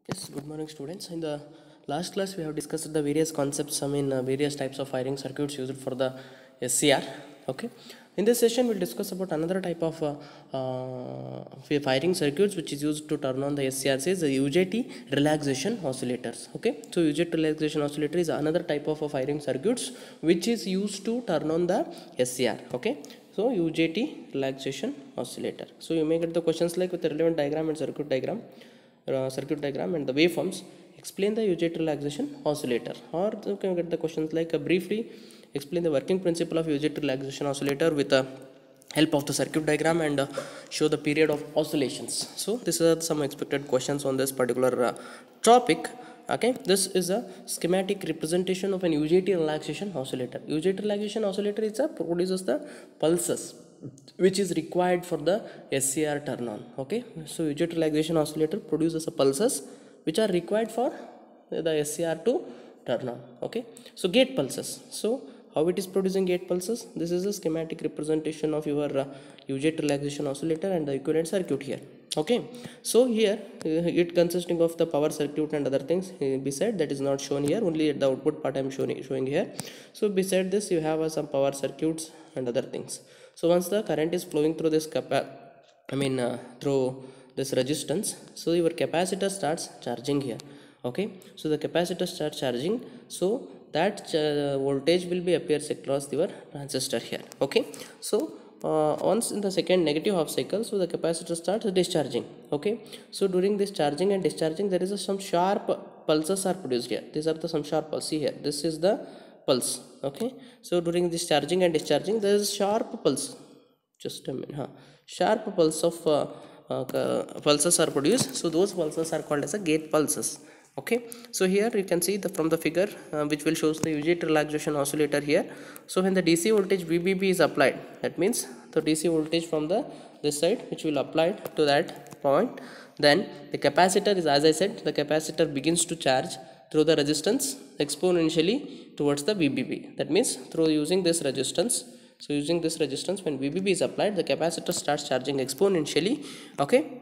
Yes, good morning, students. In the last class, we have discussed the various concepts, various types of firing circuits used for the SCR. Okay. In this session, we'll discuss about another type of firing circuits which is used to turn on the SCRs is the UJT relaxation oscillators. Okay. So, UJT relaxation oscillator is another type of firing circuits which is used to turn on the SCR. Okay. So, UJT relaxation oscillator. So, you may get the questions like with the relevant diagram and circuit diagram and the waveforms. Explain the UJT relaxation oscillator, or you can get the questions like briefly explain the working principle of UJT relaxation oscillator with the help of the circuit diagram and show the period of oscillations. So these are some expected questions on this particular topic. Okay, this is a schematic representation of an UJT relaxation oscillator. UJT relaxation oscillator is produces the pulses which is required for the SCR turn on. Okay, so UJT relaxation oscillator produces a pulses which are required for the SCR to turn on. Okay, so gate pulses. So how it is producing gate pulses? This is a schematic representation of your UJT relaxation oscillator and the equivalent circuit here. Okay, so here it consisting of the power circuit and other things. Beside that is not shown here, only at the output part I am showing here. So beside this you have some power circuits and other things. So once the current is flowing through this through this resistance, so your capacitor starts charging here. Okay, so the capacitor starts charging, so that voltage will be appears across your transistor here. Okay, so once in the second negative half cycle, so the capacitor starts discharging. Okay, so during this charging and discharging there is some sharp pulses are produced here. These are the some sharp pulse. See here, this is the pulse. Okay, so during this charging and discharging there is sharp pulse, just a minute, sharp pulse of pulses are produced. So those pulses are called as a gate pulses. Okay, so here you can see from the figure which will shows the UJT relaxation oscillator here. So when the DC voltage VBB is applied, that means the DC voltage from the this side which will apply to that point, then the capacitor is, as I said, the capacitor begins to charge through the resistance exponentially towards the VBB. That means through using this resistance. So using this resistance, when VBB is applied, the capacitor starts charging exponentially. Okay,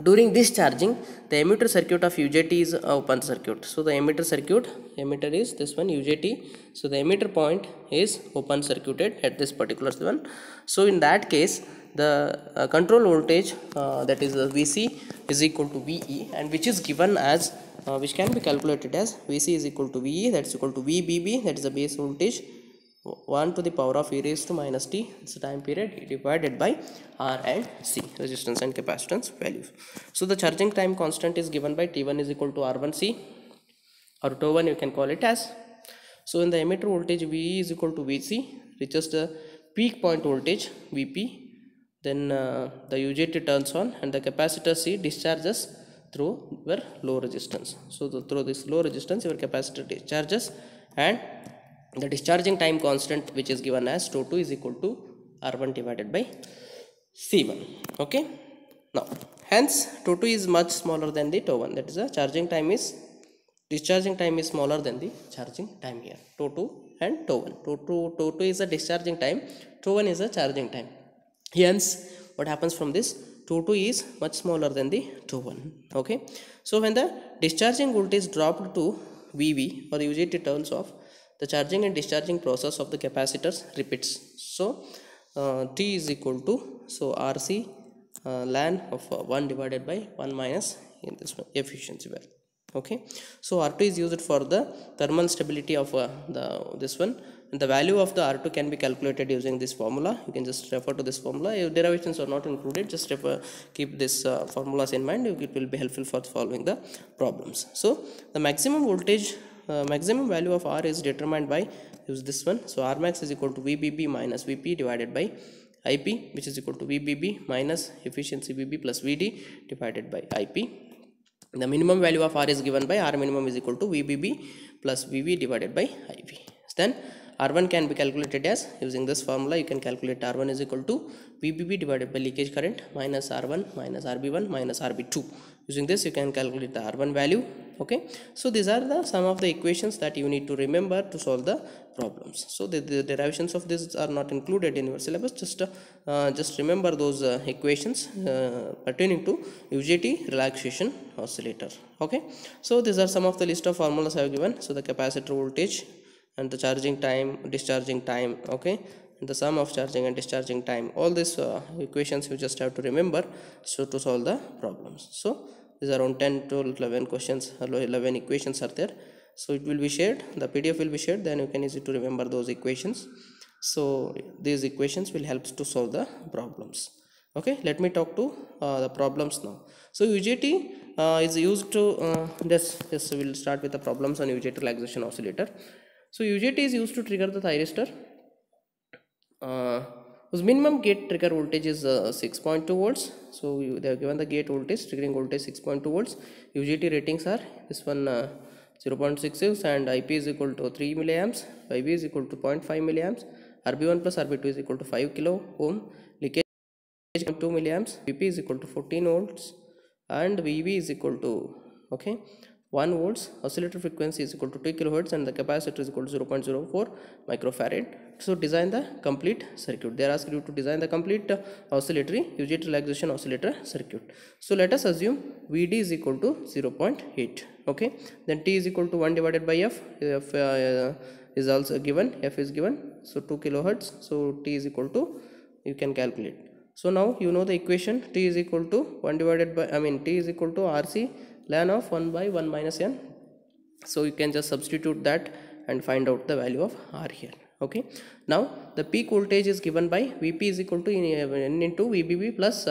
during this charging, the emitter circuit of UJT is open circuit. So the emitter is this one UJT. So the emitter point is open circuited at this particular one. So in that case, the control voltage that is VC is equal to VE, and which is given as which can be calculated as VC is equal to VE, that's equal to VBB, that is the base voltage, 1 to the power of e raised to minus t, it's the time period, divided by R and C, resistance and capacitance values. So the charging time constant is given by T1 is equal to R1C, or T1 you can call it as. So in the emitter voltage VE is equal to VC, reaches the peak point voltage VP, then the UJT turns on and the capacitor C discharges through your low resistance. So through this low resistance your capacitor discharges, and the discharging time constant which is given as T2 is equal to R1 divided by C1. Okay, now hence T2 is much smaller than the T1, that is the discharging time is smaller than the charging time here. T2 and T1. T2 is the discharging time, T1 is the charging time. Hence what happens from this, T2 is much smaller than the T1. Okay, so when the discharging voltage dropped to VV or the UJT turns off, the charging and discharging process of the capacitors repeats. So T is equal to, so RC ln of 1 divided by 1 minus in this one efficiency value. Okay, so R2 is used for the thermal stability of this one, and the value of the R2 can be calculated using this formula. You can just refer to this formula. If derivations are not included, just keep this formulas in mind. It will be helpful for following the problems. So the maximum voltage, maximum value of R is determined by, use this one. So R max is equal to VBB minus VP divided by IP, which is equal to VBB minus efficiency VB plus VD divided by IP. The minimum value of R is given by R minimum is equal to VBB plus VV divided by IP. Then R1 can be calculated as, using this formula you can calculate R1 is equal to VBB divided by leakage current minus R1 minus RB1 minus RB2. Using this you can calculate the R1 value. Okay, so these are the some of the equations that you need to remember to solve the problems. So the derivations of this are not included in your syllabus. Just remember those equations pertaining to UJT relaxation oscillator. Okay, so these are some of the list of formulas I have given. So the capacitor voltage and the charging time, discharging time, okay, and the sum of charging and discharging time, all these equations you just have to remember so to solve the problems. So these are around 10 to 11 questions, 11 equations are there. So it will be shared, the PDF will be shared, then you can easily to remember those equations. So these equations will help to solve the problems. Okay, let me talk to the problems now. So UJT is used to just we'll start with the problems on UJT relaxation oscillator. So UJT is used to trigger the thyristor whose minimum gate trigger voltage is 6.2 volts. So they have given the gate voltage, triggering voltage 6.2 volts. UJT ratings are this one 0.66 and IP is equal to 3 milliamps, YB is equal to 0.5 milliamps, RB1 plus RB2 is equal to 5 kilo ohm, leakage 2 milliamps, VP is equal to 14 volts and VB is equal to 1 volts, oscillator frequency is equal to 2 kilohertz and the capacitor is equal to 0.04 microfarad. So design the complete circuit. They are asked you to design the complete oscillatory UJT relaxation oscillator circuit. So let us assume VD is equal to 0.8. Okay, then T is equal to 1 divided by F. F is also given, F is given, so 2 kilohertz. So T is equal to, you can calculate. So now you know the equation, T is equal to 1 divided by, T is equal to RC ln of 1 by 1 minus n. So you can just substitute that and find out the value of R here. Okay, now the peak voltage is given by VP is equal to N into VBB plus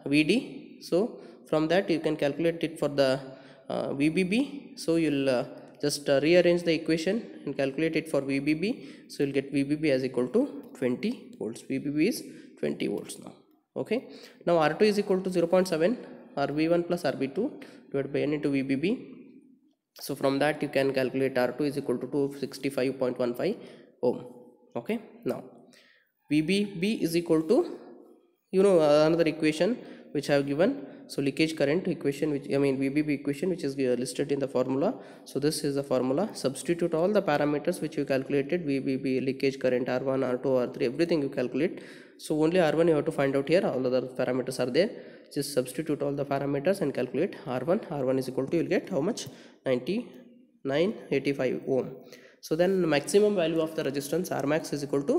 VD. So from that you can calculate it for the VBB. So you'll just rearrange the equation and calculate it for VBB. So you'll get VBB as equal to 20 volts. VBB is 20 volts now. Okay, now R2 is equal to 0.7 RB1 plus RB2 divided by N into VBB. So from that you can calculate R2 is equal to 265.15 ohm. Okay, now VBB is equal to, another equation which I have given. So leakage current equation, which VBB equation, which is listed in the formula. So this is the formula. Substitute all the parameters which you calculated, VBB, leakage current, R1, R2, R3, everything you calculate. So only R1 you have to find out here. All other parameters are there. Just substitute all the parameters and calculate R1. R1 is equal to, you'll get how much? 9985 ohm. So then maximum value of the resistance Rmax is equal to,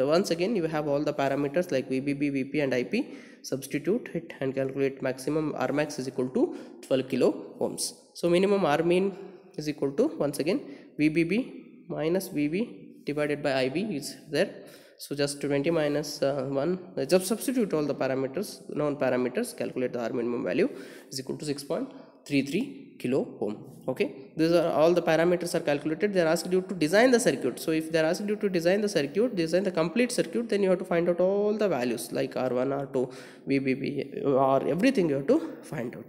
once again you have all the parameters like VBB, VP and IP. Substitute it and calculate maximum Rmax is equal to 12 kilo ohms. So minimum Rmin is equal to, once again, VBB minus VB divided by IB is there. So just 20 minus 1, just substitute all the parameters, known parameters, calculate the R minimum value is equal to 6.33 kilo ohm. Okay, these are all the parameters are calculated. They are asked you to design the circuit. So if they are asked you to design the circuit, design the complete circuit, then you have to find out all the values like R1, R2, VBB, or everything you have to find out.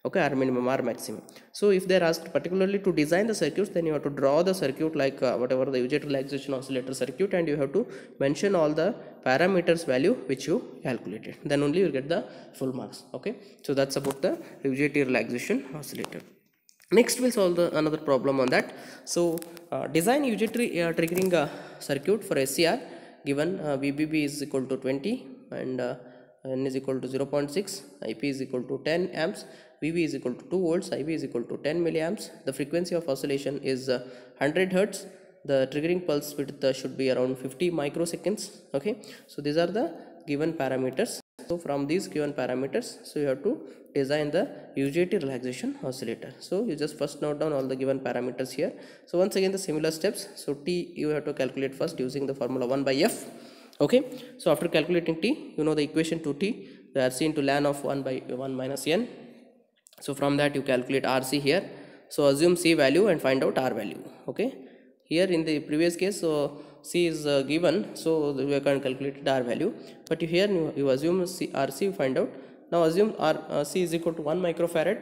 Okay, R minimum, R maximum. So if they are asked particularly to design the circuits, then you have to draw the circuit like whatever the UJT relaxation oscillator circuit, and you have to mention all the parameters value which you calculated. Then only you get the full marks. Okay, so that's about the UJT relaxation oscillator. Next we'll solve another problem on that. So design UJT triggering circuit for SCR given VBB is equal to 20 and N is equal to 0.6, IP is equal to 10 amps, VB is equal to 2 volts, IB is equal to 10 milliamps. The frequency of oscillation is 100 hertz. The triggering pulse width should be around 50 microseconds. Okay, so these are the given parameters. So from these given parameters, so you have to design the UJT relaxation oscillator. So you just first note down all the given parameters here. So once again the similar steps. So T you have to calculate first using the formula 1 by F. Okay, so after calculating T, you know the equation to T, the RC into ln of 1 by 1 minus N. So from that you calculate RC here. So assume C value and find out R value. Okay, here in the previous case, so C is given, so we can calculate R value, but here you assume RC, you find out. Now assume C is equal to 1 microfarad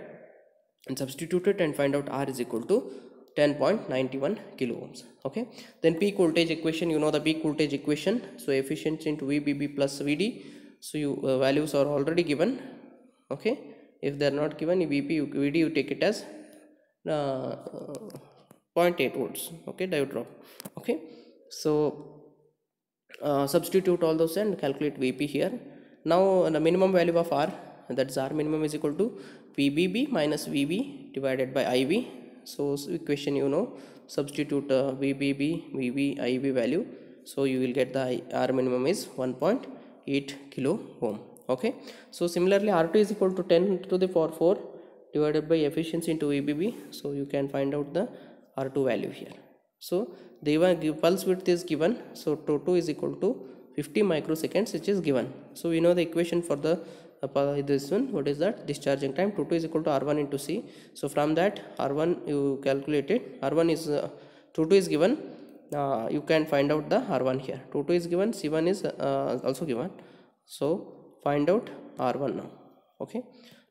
and substitute it and find out R is equal to 10.91 kilo ohms. Okay, then peak voltage equation, you know the peak voltage equation. So efficiency into VBB plus VD. So you values are already given. Okay, if they are not given, VD you take it as 0.8 volts. Okay, diode drop. Okay, so substitute all those and calculate VP here. Now the minimum value of R, that's R minimum, is equal to VBB minus VB divided by IV. So equation, you know, substitute VBB, VB, IV value. So you will get the R minimum is 1.8 kilo ohm. Okay, so similarly R2 is equal to 10 to the power 4 divided by efficiency into VBB. So you can find out the R2 value here. So the pulse width is given, so T2 is equal to 50 microseconds, which is given. So we know the equation for the this one. What is that? Discharging time. T2 is equal to R1 into C. So from that R1 you calculate it. R1 is T2 is given. You can find out the R1 here. T2 is given. C1 is also given. So find out R1 now. Okay.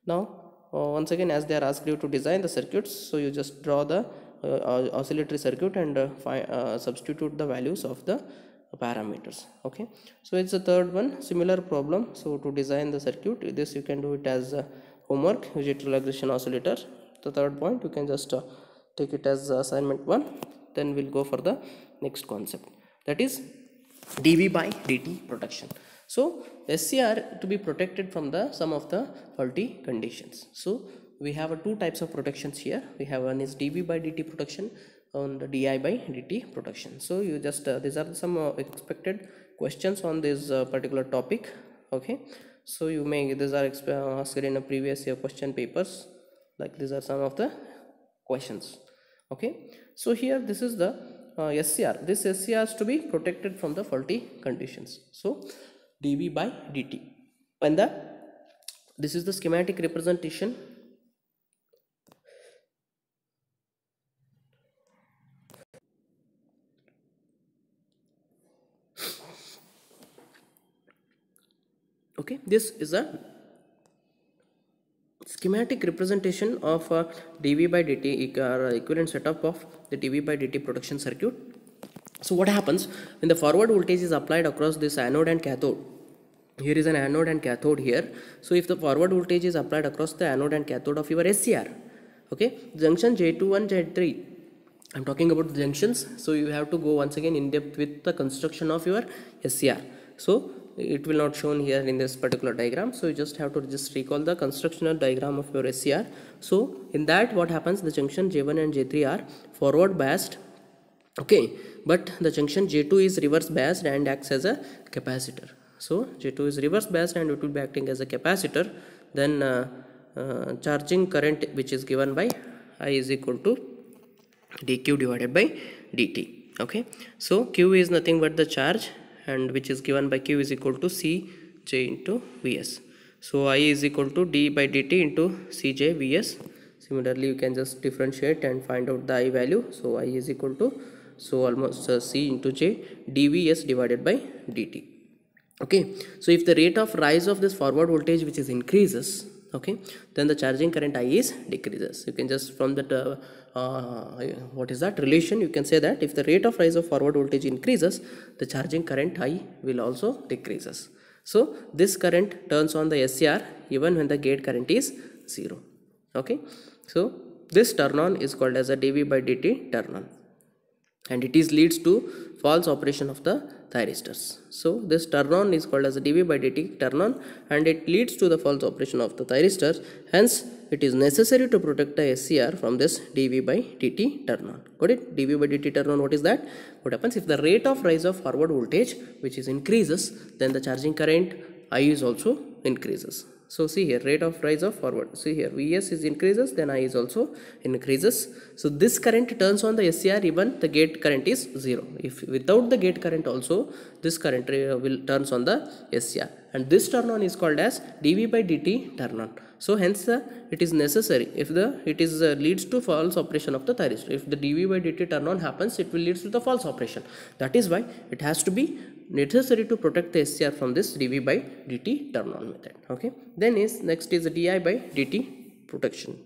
Now once again, as they are asked you to design the circuits, so you just draw the oscillatory circuit and substitute the values of the parameters. Okay, so it's the third one, similar problem. So to design the circuit, this you can do it as homework, digit regression oscillator. The third point you can just take it as assignment 1. Then we'll go for the next concept, that is dV by dt protection. So SCR to be protected from the some of the faulty conditions. So we have two types of protections here. We have one is dV by dt protection and di by dt protection. So you just these are some expected questions on this particular topic. Okay, so you may, these are asked in a previous year question papers, like these are some of the questions. Okay, so here this is the SCR. This SCR is to be protected from the faulty conditions. So dV by dt, and this is the schematic representation. Okay, this is a schematic representation of dV by dt, equivalent setup of the dV by dt protection circuit. So what happens when the forward voltage is applied across this anode and cathode? Here is an anode and cathode here. So if the forward voltage is applied across the anode and cathode of your SCR, okay, junction J21, J3, I'm talking about the junctions. So you have to go once again in depth with the construction of your SCR. So it will not shown here in this particular diagram. So you just have to just recall the constructional diagram of your SCR. So in that, what happens, the junction J1 and J3 are forward biased. Okay, but the junction J2 is reverse biased and acts as a capacitor. So J2 is reverse biased and it will be acting as a capacitor. Then charging current, which is given by I is equal to dq divided by dt. Okay, so q is nothing but the charge, and which is given by q is equal to Cj into Vs. So I is equal to d by dt into Cj Vs. Similarly, you can just differentiate and find out the I value. So I is equal to, so almost C into J dVs divided by dt. Okay, so if the rate of rise of this forward voltage which is increases, okay, then the charging current I is decreases. You can just from that what is that relation, you can say that if the rate of rise of forward voltage increases, the charging current I will also decreases. So this current turns on the SCR even when the gate current is 0. Okay, so this turn on is called as a dV by dt turn on, and it is leads to false operation of the thyristors. So this turn on is called as a dV by dt turn on, and it leads to the false operation of the thyristors. Hence it is necessary to protect the SCR from this dV by dt turn on. Got it? dV by dt turn on, what is that? What happens if the rate of rise of forward voltage which is increases, then the charging current I is also increases. So see here, rate of rise of forward. See here, Vs is increases, then I is also increases. So this current turns on the SCR even the gate current is 0. If without the gate current also, this current will turns on the SCR, and this turn on is called as dV by dt turn on. So hence it is necessary, if it is leads to false operation of the thyristor. If the dV by dt turn on happens, it will leads to the false operation. That is why it has to be necessary to protect the SCR from this dV by dt turn on method. Okay, then next is the di by dt protection.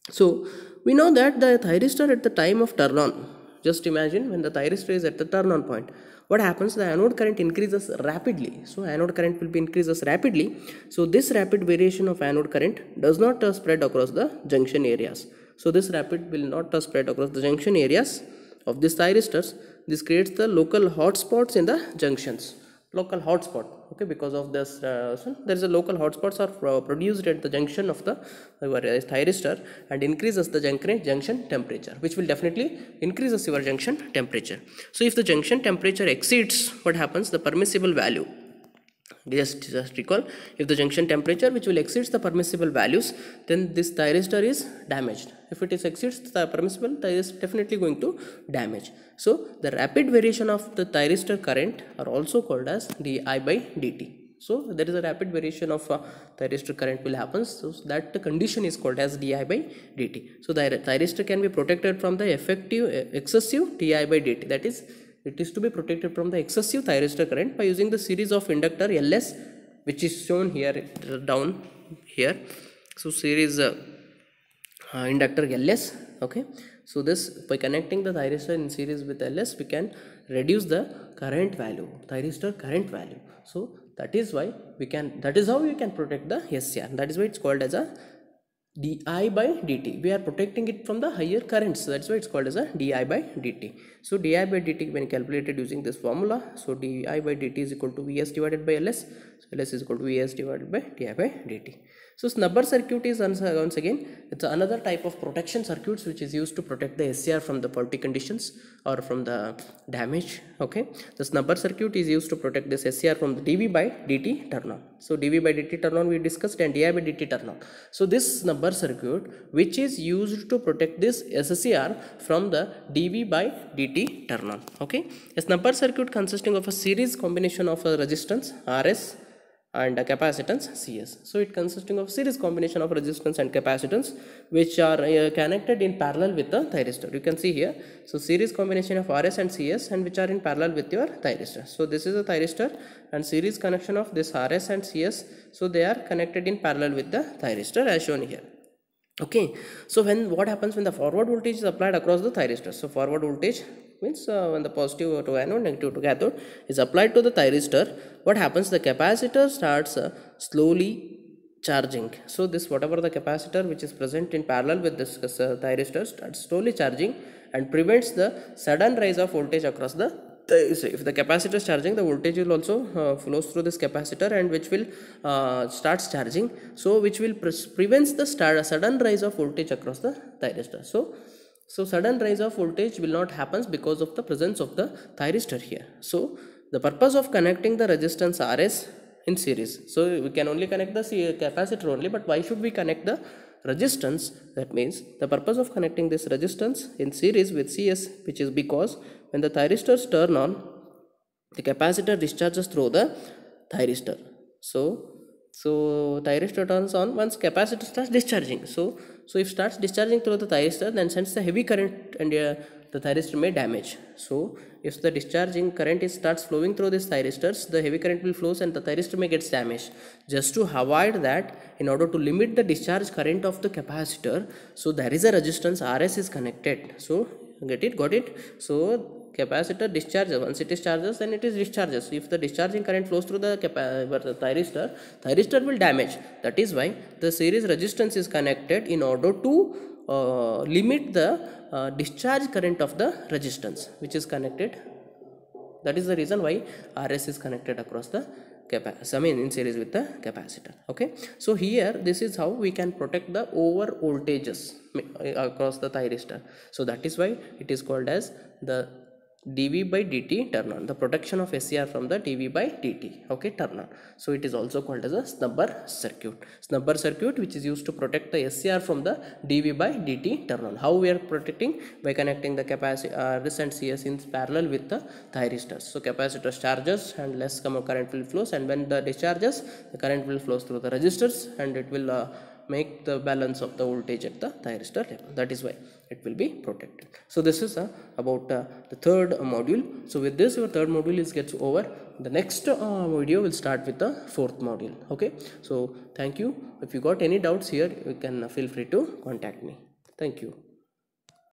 So we know that the thyristor at the time of turn on, just imagine when the thyristor is at the turn on point, what happens? The anode current increases rapidly. So anode current will be increases rapidly. So this rapid variation of anode current does not spread across the junction areas. So this rapid will not spread across the junction areas of these thyristors. This creates the local hotspots in the junctions. Local hotspot, okay, because of this so there is a local hotspots are produced at the junction of the thyristor and increases the junction temperature, which will definitely increases your junction temperature. So if the junction temperature exceeds, what happens? The permissible value, just recall, if the junction temperature which will exceeds the permissible values, then this thyristor is damaged. If it is exceeds the permissible, that is definitely going to damage. So the rapid variation of the thyristor current are also called as di by dt. So there is a rapid variation of thyristor current will happen, so that the condition is called as di by dt. So the thyristor can be protected from the excessive di by dt, that is, it is to be protected from the excessive thyristor current by using the series of inductor Ls, which is shown here down here. So series inductor Ls, okay. So this, by connecting the thyristor in series with Ls, we can reduce the current value, thyristor current value. So that is why we can, that is how we can protect the SCR. That is why it's called as a di by dt. We are protecting it from the higher currents, so that's why it's called as a di by dt. So di by dt when calculated using this formula, so di by dt is equal to Vs divided by Ls. So Ls is equal to Vs divided by di by dt. So snubber circuit is once again, it's another type of protection circuits which is used to protect the SCR from the faulty conditions or from the damage, okay. The snubber circuit is used to protect this SCR from the dV by dt turn on. So dV by dt turn on we discussed, and di by dt turn on. So this snubber circuit which is used to protect this SCR from the dV by dt turn on, okay. A snubber circuit consisting of a series combination of a resistance Rs and a capacitance Cs. So it consisting of series combination of resistance and capacitance which are connected in parallel with the thyristor. You can see here, so series combination of Rs and Cs and which are in parallel with your thyristor. So this is a thyristor and series connection of this Rs and Cs, so they are connected in parallel with the thyristor as shown here, okay. So when, what happens when the forward voltage is applied across the thyristor? So forward voltage means when the positive to anode, negative to cathode is applied to the thyristor, what happens? The capacitor starts slowly charging. So this, whatever the capacitor which is present in parallel with this thyristor starts slowly charging and prevents the sudden rise of voltage across the thyristor. If the capacitor is charging, the voltage will also flows through this capacitor and which will starts charging, so which will prevents the sudden rise of voltage across the thyristor. So sudden rise of voltage will not happen because of the presence of the thyristor here. So the purpose of connecting the resistance Rs in series, so we can only connect the capacitor only, but why should we connect the resistance? That means the purpose of connecting this resistance in series with Cs, which is because when the thyristors turn on, the capacitor discharges through the thyristor. So thyristor turns on once capacitor starts discharging. So if starts discharging through the thyristor, then sends the heavy current and the thyristor may damage. So if the discharging current starts flowing through these thyristors, the heavy current will flows and the thyristor may get damaged. Just to avoid that, in order to limit the discharge current of the capacitor, so there is a resistance Rs is connected. So got it. So capacitor discharges, once it is charges, then it is discharges. If the discharging current flows through the thyristor will damage. That is why the series resistance is connected in order to limit the discharge current of the resistance which is connected. That is the reason why Rs is connected across the in series with the capacitor, okay. So here this is how we can protect the over voltages across the thyristor. So that is why it is called as the dV by dt turn on, the protection of SCR from the dV by dt, okay, turn on. So it is also called as a snubber circuit which is used to protect the SCR from the dV by dt turn on. How we are protecting? By connecting the capacitor Rs and Cs in parallel with the thyristors. So capacitor charges and less current will flows, and when the discharges, the current will flows through the resistors and it will make the balance of the voltage at the thyristor level. That is why it will be protected. So this is about the third module. So with this, your third module gets over. The next video will start with the fourth module, okay. So thank you. If you got any doubts here, you can feel free to contact me. Thank you.